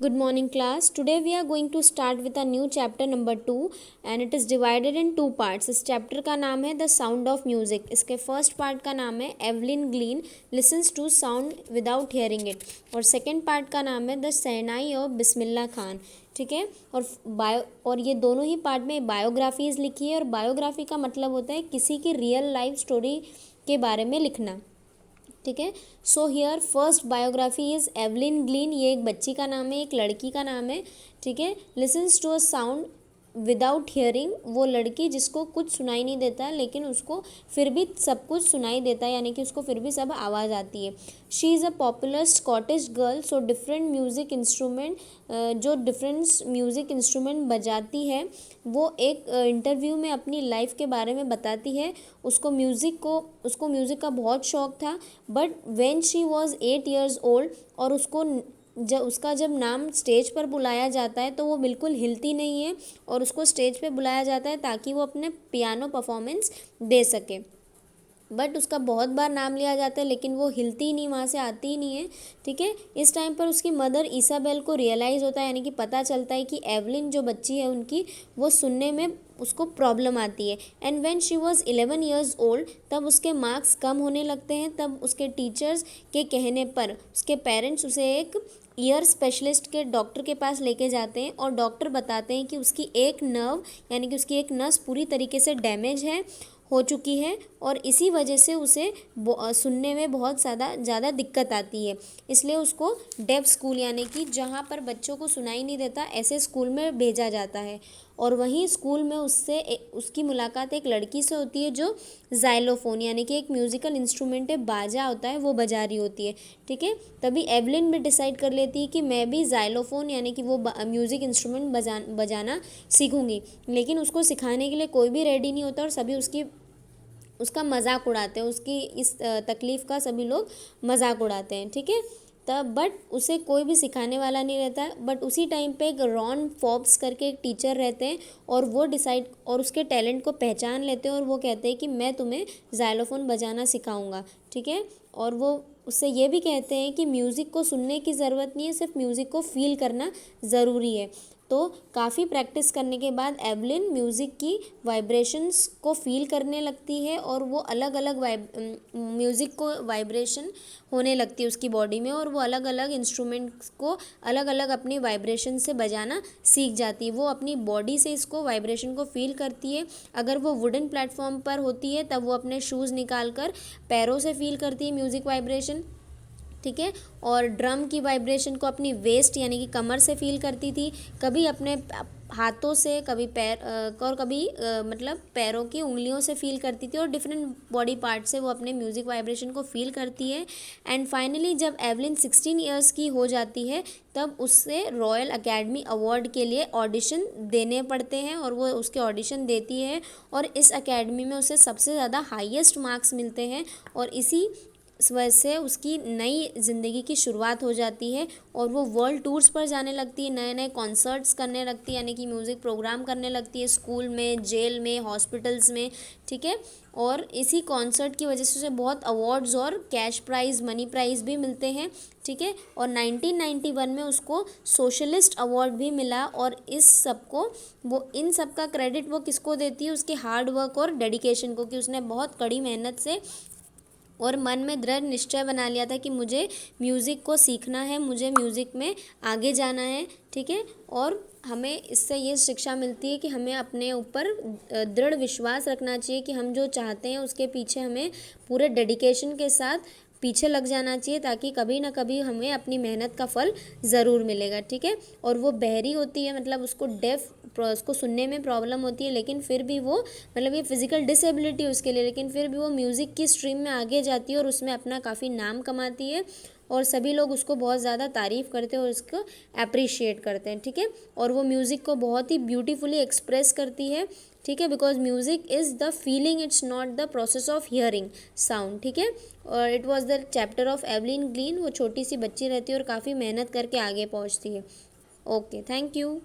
Good morning, class. Today we are going to start with a new chapter number 2 and it is divided in two parts. इस chapter का नाम है the sound of music. इसके first part का नाम है Evelyn Glennie listens to sound without hearing it और second part का नाम है द शहनाई ऑफ बिस्मिल्लाह खान. ठीक है. और ये दोनों ही पार्ट में बायोग्राफीज लिखी है और बायोग्राफी का मतलब होता है किसी की रियल लाइफ स्टोरी के बारे में लिखना. ठीक है. So here first biography is Evelyn Glennie. ये एक बच्ची का नाम है, एक लड़की का नाम है. ठीक है. Listens to a sound without hearing, वो लड़की जिसको कुछ सुनाई नहीं देता लेकिन उसको फिर भी सब कुछ सुनाई देता है, यानी कि उसको फिर भी सब आवाज़ आती है. She is a popular Scottish girl. So different music instrument, जो डिफरेंट म्यूज़िक इंस्ट्रूमेंट बजाती है वो एक इंटरव्यू में अपनी लाइफ के बारे में बताती है. उसको म्यूज़िक का बहुत शौक़ था, but when she was 8 years old और उसका जब नाम स्टेज पर बुलाया जाता है तो वो बिल्कुल हिलती नहीं है और उसको स्टेज पे बुलाया जाता है ताकि वो अपने पियानो परफॉर्मेंस दे सके. बट उसका बहुत बार नाम लिया जाता है लेकिन वो हिलती ही नहीं, वहाँ से आती ही नहीं है. ठीक है. इस टाइम पर उसकी मदर ईसाबेल को रियलाइज़ होता है, यानी कि पता चलता है कि एवलिन जो बच्ची है उनकी वो सुनने में उसको प्रॉब्लम आती है. And when she was 11 years old तब उसके मार्क्स कम होने लगते हैं. तब उसके टीचर्स के कहने पर उसके पेरेंट्स उसे एक ईयर स्पेशलिस्ट के डॉक्टर के पास लेके जाते हैं और डॉक्टर बताते हैं कि उसकी एक नर्व, यानी कि उसकी एक नस पूरी तरीके से डैमेज हो चुकी है और इसी वजह से उसे सुनने में बहुत ज़्यादा दिक्कत आती है. इसलिए उसको डेफ स्कूल, यानी कि जहाँ पर बच्चों को सुनाई नहीं देता, ऐसे स्कूल में भेजा जाता है. और वहीं स्कूल में उसकी मुलाकात एक लड़की से होती है जो ज़ाइलोफ़ोन, यानी कि एक म्यूज़िकल इंस्ट्रूमेंट है, बाजा होता है, वो बजा रही होती है. ठीक है. तभी एवलिन भी डिसाइड कर लेती है कि मैं भी ज़ाइलोफ़ोन, यानी कि वो म्यूज़िक इंस्ट्रूमेंट बजाना सीखूँगी. लेकिन उसको सिखाने के लिए कोई भी रेडी नहीं होता और सभी उसका मजाक उड़ाते हैं. उसकी इस तकलीफ़ का सभी लोग मजाक उड़ाते हैं. ठीक है. तब बट उसे कोई भी सिखाने वाला नहीं रहता है. बट उसी टाइम पे एक रॉन फॉब्स करके एक टीचर रहते हैं और वो डिसाइड और उसके टैलेंट को पहचान लेते हैं और वो कहते हैं कि मैं तुम्हें ज़ाइलोफ़ोन बजाना सिखाऊंगा. ठीक है. और वो उससे ये भी कहते हैं कि म्यूज़िक को सुनने की ज़रूरत नहीं है, सिर्फ म्यूज़िक को फ़ील करना ज़रूरी है. तो काफ़ी प्रैक्टिस करने के बाद एवलिन म्यूज़िक की वाइब्रेशंस को फ़ील करने लगती है और वो अलग अलग म्यूज़िक को वाइब्रेशन होने लगती है उसकी बॉडी में और वो अलग अलग इंस्ट्रूमेंट्स को अलग अलग अपनी वाइब्रेशन से बजाना सीख जाती है. वो अपनी बॉडी से इसको वाइब्रेशन को फ़ील करती है. अगर वो वुडन प्लेटफॉर्म पर होती है तब वो अपने शूज़ निकाल कर पैरों से फ़ील करती है म्यूज़िक वाइब्रेशन. ठीक है. और ड्रम की वाइब्रेशन को अपनी वेस्ट, यानी कि कमर से फ़ील करती थी. कभी अपने हाथों से, कभी और कभी मतलब पैरों की उंगलियों से फ़ील करती थी और डिफरेंट बॉडी पार्ट से वो अपने म्यूज़िक वाइब्रेशन को फ़ील करती है. एंड फाइनली जब एवलिन 16 years की हो जाती है तब उससे रॉयल अकेडमी अवार्ड के लिए ऑडिशन देने पड़ते हैं और वो उसके ऑडिशन देती है और इस अकेडमी में उसे सबसे ज़्यादा हाईएस्ट मार्क्स मिलते हैं और इसी इस वजह से उसकी नई ज़िंदगी की शुरुआत हो जाती है और वो वर्ल्ड टूर्स पर जाने लगती है, नए नए कॉन्सर्ट्स करने लगती है, यानी कि म्यूज़िक प्रोग्राम करने लगती है स्कूल में, जेल में, हॉस्पिटल्स में. ठीक है. और इसी कॉन्सर्ट की वजह से उसे बहुत अवार्ड्स और कैश प्राइज़, मनी प्राइज़ भी मिलते हैं. ठीक है. और 1991 में उसको सोशलिस्ट अवार्ड भी मिला और इन सब का क्रेडिट वो किसको देती है, उसके हार्ड वर्क और डेडिकेशन को, कि उसने बहुत कड़ी मेहनत से और मन में दृढ़ निश्चय बना लिया था कि मुझे म्यूज़िक को सीखना है, मुझे म्यूज़िक में आगे जाना है. ठीक है. और हमें इससे ये शिक्षा मिलती है कि हमें अपने ऊपर दृढ़ विश्वास रखना चाहिए कि हम जो चाहते हैं उसके पीछे हमें पूरे डेडिकेशन के साथ पीछे लग जाना चाहिए ताकि कभी ना कभी हमें अपनी मेहनत का फल ज़रूर मिलेगा. ठीक है. और वो बहरी होती है, मतलब उसको सुनने में प्रॉब्लम होती है, लेकिन फिर भी वो, मतलब ये फिज़िकल डिसेबिलिटी उसके लिए, लेकिन फिर भी वो म्यूज़िक की स्ट्रीम में आगे जाती है और उसमें अपना काफ़ी नाम कमाती है और सभी लोग उसको बहुत ज़्यादा तारीफ़ करते हैं और उसको अप्रिशिएट करते हैं. ठीक है. और वो म्यूज़िक को बहुत ही ब्यूटीफुली एक्सप्रेस करती है. ठीक है. Because music is the feeling, it's not the process of hearing sound. ठीक है. और it was the chapter of Evelyn Glennie. वो छोटी सी बच्ची रहती है और काफ़ी मेहनत करके आगे पहुँचती है. Okay, thank you.